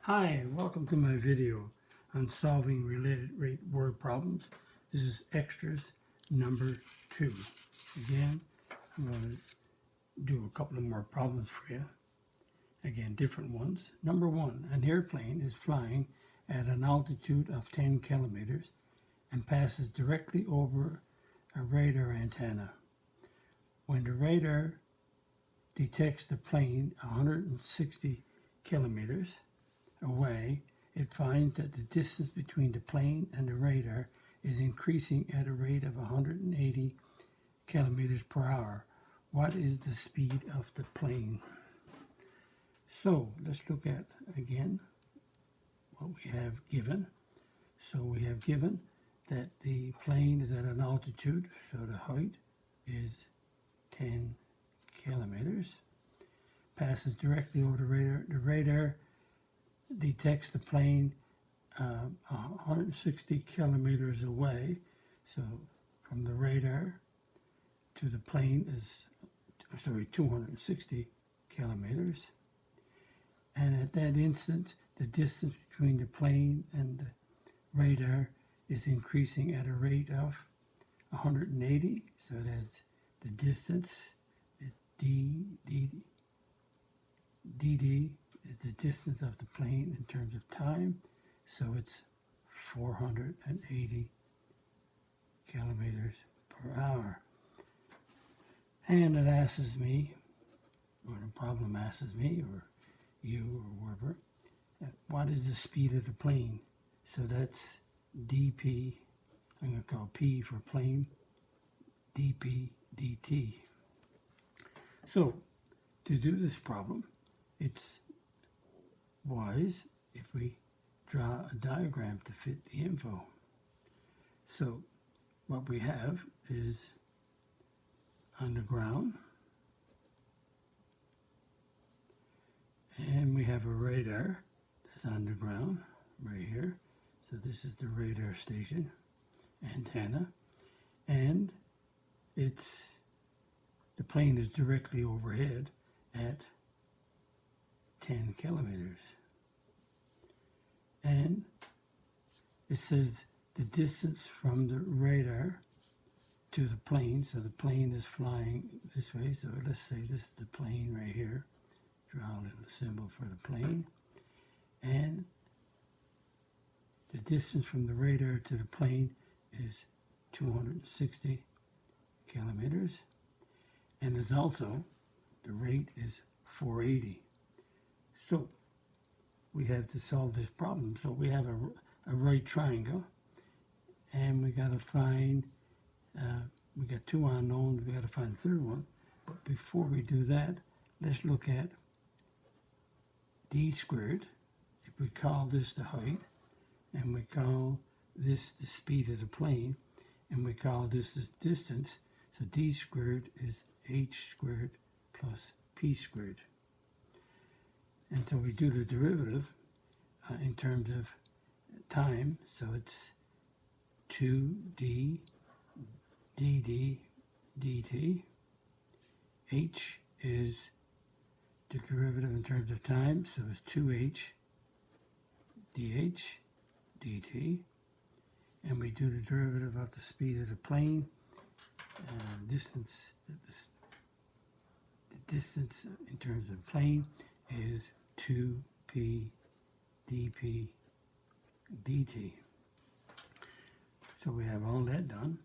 Hi, welcome to my video on solving related rate word problems. This is extras number 2. Again, I'm going to do a couple of more problems for you. Again, different ones. Number 1, an airplane is flying at an altitude of 10 kilometers and passes directly over a radar antenna. When the radar detects the plane 160 kilometers away, it finds that the distance between the plane and the radar is increasing at a rate of 180 kilometers per hour. What is the speed of the plane? So let's look at again what we have given. So we have given that the plane is at an altitude, so the height is 10 kilometers, passes directly over the radar. The radar detects the plane 160 kilometers away. So from the radar to the plane is 260 kilometers. And at that instant, the distance between the plane and the radar is increasing at a rate of 180. So that's the distance is dd is the distance of the plane in terms of time, so it's 480 kilometers per hour. And it asks me, or the problem asks me, or you, or whoever, what is the speed of the plane? So that's dp, I'm going to call p for plane, dp dt. So to do this problem, it's wise if we draw a diagram to fit the info. So what we have is on the ground, and we have a radar that's on the ground right here. So this is the radar station antenna, and the plane is directly overhead at 10 kilometers. And it says the distance from the radar to the plane, so the plane is flying this way, so let's say this is the plane right here. Draw a little symbol for the plane. And the distance from the radar to the plane is 260 kilometers. And there's also, the rate is 480. So we have to solve this problem. So we have a right triangle, and we got to find, we got two unknowns, we got to find the third one. But before we do that, let's look at d squared. If we call this the height, and we call this the speed of the plane, and we call this the distance, so d squared is h squared plus p squared. And so we do the derivative in terms of time, so it's 2d dd dt. H is the derivative in terms of time, so it's 2h dh dt. And we do the derivative of the speed of the plane, distance, the distance in terms of plane is 2p dp dt. So we have all that done,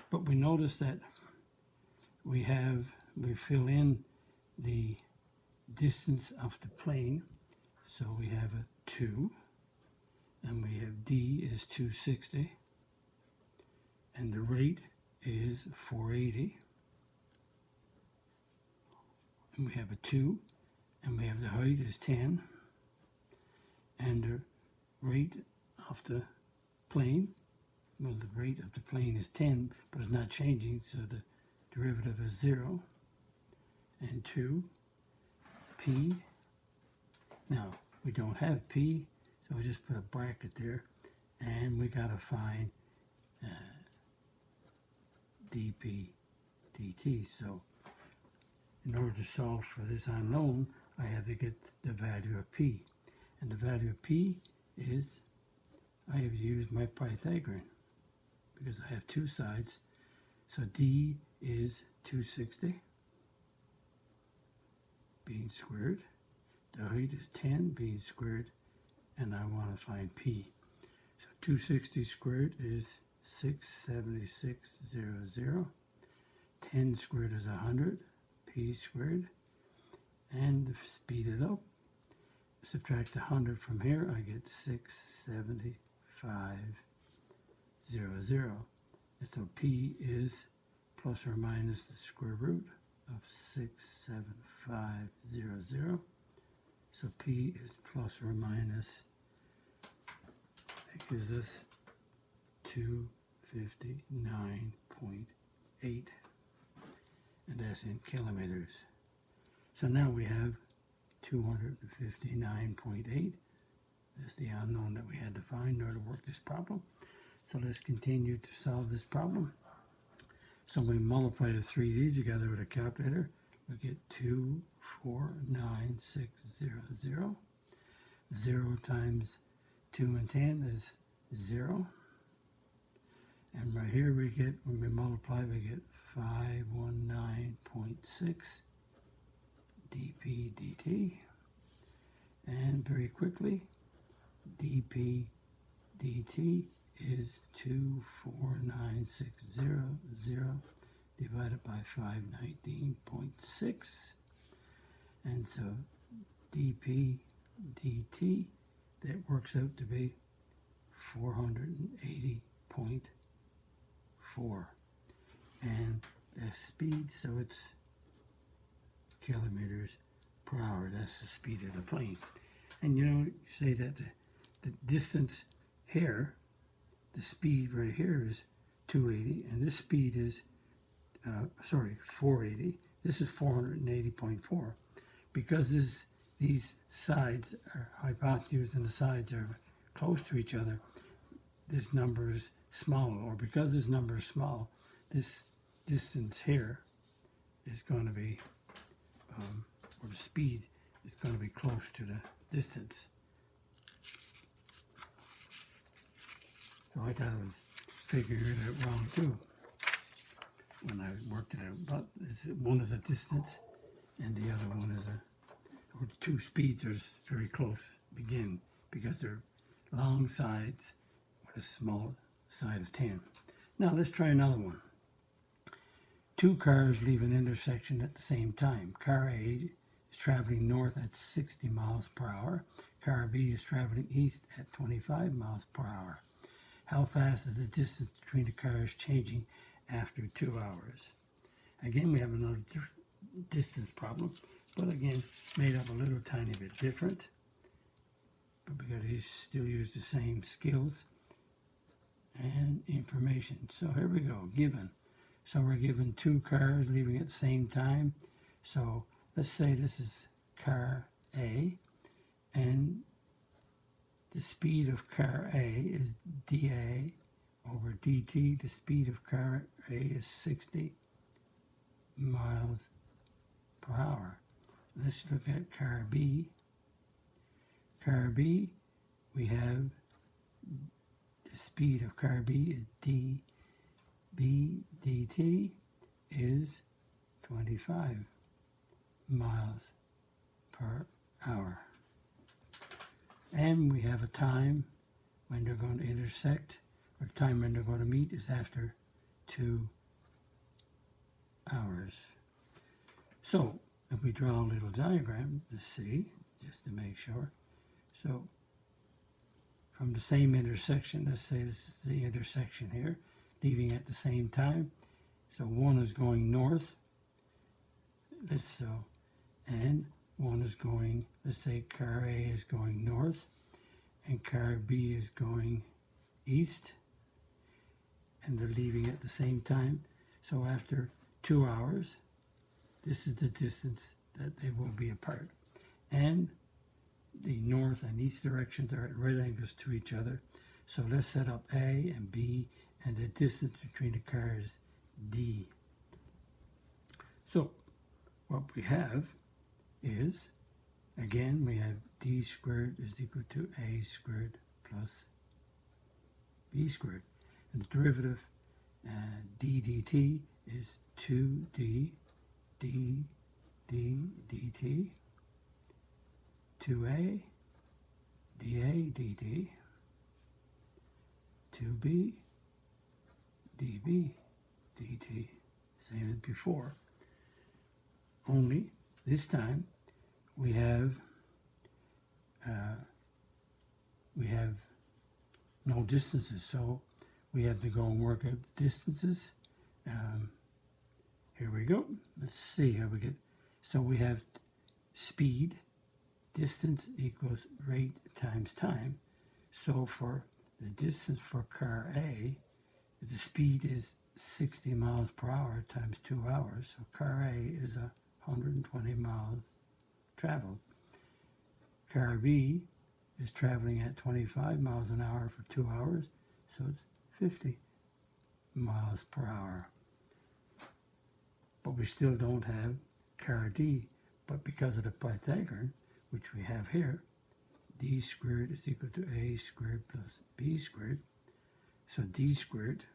but we notice that we fill in the distance of the plane. So we have a 2, and we have d is 260, and the rate is 480, and we have a 2, and we have the height is 10, and the rate of the plane, well, the rate of the plane is 10, but it's not changing, so the derivative is 0, and 2, p. Now, we don't have p, so we just put a bracket there, and we got to find dp dt. So in order to solve for this unknown, I have to get the value of p. And the value of P is, I have used my Pythagorean because I have two sides. So D is 260 being squared. The height is 10 being squared, and I want to find P. So 260 squared is 676.00. 10 squared is 100, P squared. And speed it up, subtract 100 from here, I get 675.00. And so P is plus or minus the square root of 675.00. So P is plus or minus, that gives us 259.8, and that's in kilometers. So now we have 259.8. That's the unknown that we had to find in order to work this problem. So let's continue to solve this problem. So we multiply the 3 D's together with a calculator. We get 249,600. 0 times 2 and 10 is 0. And right here we get, when we multiply, we get 519.6 dp dt. And very quickly, dp dt is 249,600 divided by 519.6. And so dp dt, that works out to be 480.4. And the speed, so it's kilometers per hour. That's the speed of the plane. And you say that the distance here, the speed right here is 280, and this speed is 480. This is 480.4. Because these sides are hypotenuse and the sides are close to each other, this number is small. Or because this number is small, this distance here is going to be, or the speed is going to be close to the distance. So I thought I was figuring it out wrong too when I worked it out. But one is a distance and the other one is or the two speeds are very close, begin, because they're long sides with a small side of 10. Now let's try another one. Two cars leave an intersection at the same time. Car A is traveling north at 60 miles per hour. Car B is traveling east at 25 miles per hour. How fast is the distance between the cars changing after 2 hours? Again, we have another distance problem, but again, made up a little tiny bit different. But we got to still use the same skills and information. So here we go, given. So we're given two cars leaving at the same time. So let's say this is car A, and the speed of car A is dA over dt. The speed of car A is 60 miles per hour. Let's look at car B. Car B, we have the speed of car B is dB dt is 25 miles per hour. And we have a time when they're going to intersect, or time when they're going to meet is after 2 hours. So if we draw a little diagram to see, just to make sure. So from the same intersection, let's say this is the intersection here, leaving at the same time. So one is going north, and one is going, let's say car A is going north and car B is going east, and they're leaving at the same time. So after 2 hours, this is the distance that they will be apart. And the north and east directions are at right angles to each other. So let's set up A and B, and the distance between the cars D. So what we have is Again, we have d squared is equal to a squared plus b squared. And the derivative d dt is 2d d dt 2a dA dt 2b dB dt. Same as before. Only this time we have no distances, so we have to go and work out distances. Here we go. Let's see how we get. So we have speed, distance equals rate times time. So for the distance for car A, the speed is 60 miles per hour times 2 hours. So car A is 120 miles traveled. Car B is traveling at 25 miles an hour for 2 hours, so it's 50 miles per hour. But we still don't have car D, but because of the Pythagorean, which we have here, d squared is equal to a squared plus b squared. So d squared,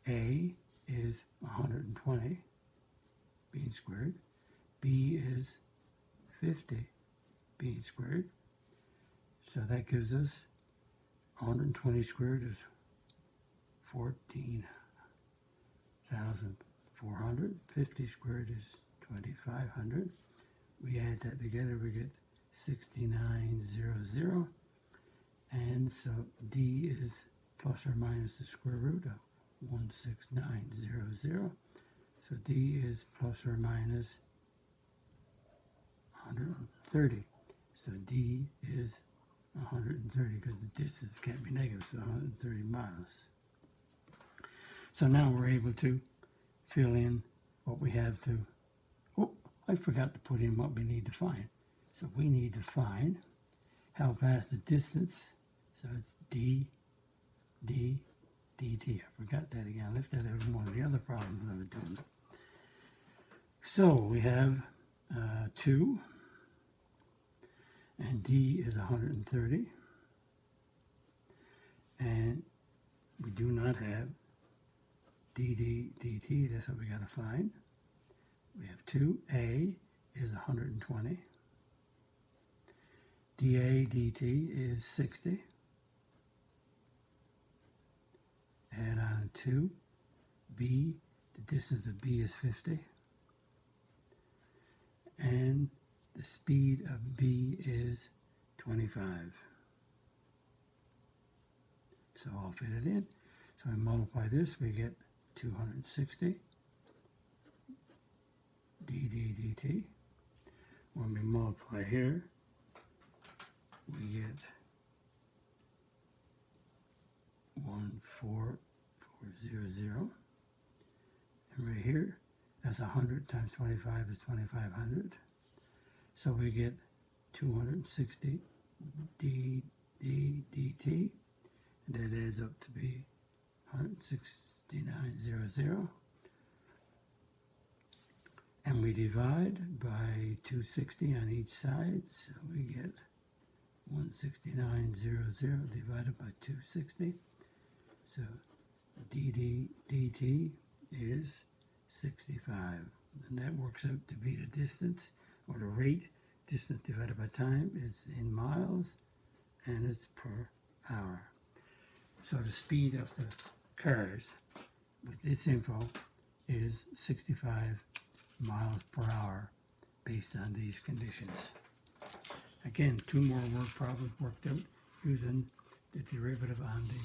a is 120, b squared, b is 50, b squared. So that gives us 120 squared is 14,400. 50 squared is 2,500. We add that together, we get 6900. And so d is plus or minus the square root of 16900. So d is plus or minus 130. So d is 130 because the distance can't be negative, so 130 miles. So now we're able to fill in what we have to. Oh, I forgot to put in what we need to find. So we need to find how fast the distance. So it's d dt. I forgot that again. I left that out in one of the other problems I was doing. So we have 2, and d is 130, and we do not have dt. That's what we got to find. We have 2a is 120, dA dt is 60. Add on 2, b, the distance of b is 50, and the speed of b is 25. So I'll fit it in. So we multiply this, we get 260 dt. When we multiply here, we get 14400. And right here, that's 100 times 25 is 2500. So we get 260 dt, and that adds up to be 16900. And we divide by 260 on each side, so we get 16900 divided by 260. So dt is 65, and that works out to be the distance, or the rate. Distance divided by time is in miles, and it's per hour. So the speed of the cars with this info is 65 miles per hour based on these conditions. Again, 2 more word problems worked out using the derivative on the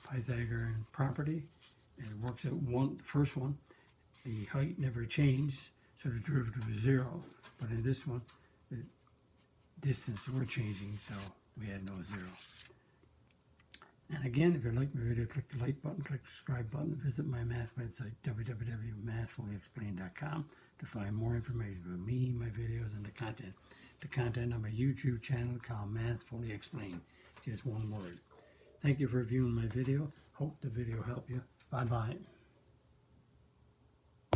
Pythagorean property. And it works out the first one, the height never changed, so the derivative is 0. But in this one, the distance were changing, so we had no 0. And again, if you like my video, click the like button, click the subscribe button, visit my math website, www.mathfullyexplained.com, to find more information about me, my videos, and the content. The content on my YouTube channel called Math Fully Explained. Just one word. Thank you for viewing my video. Hope the video helped you. Bye-bye.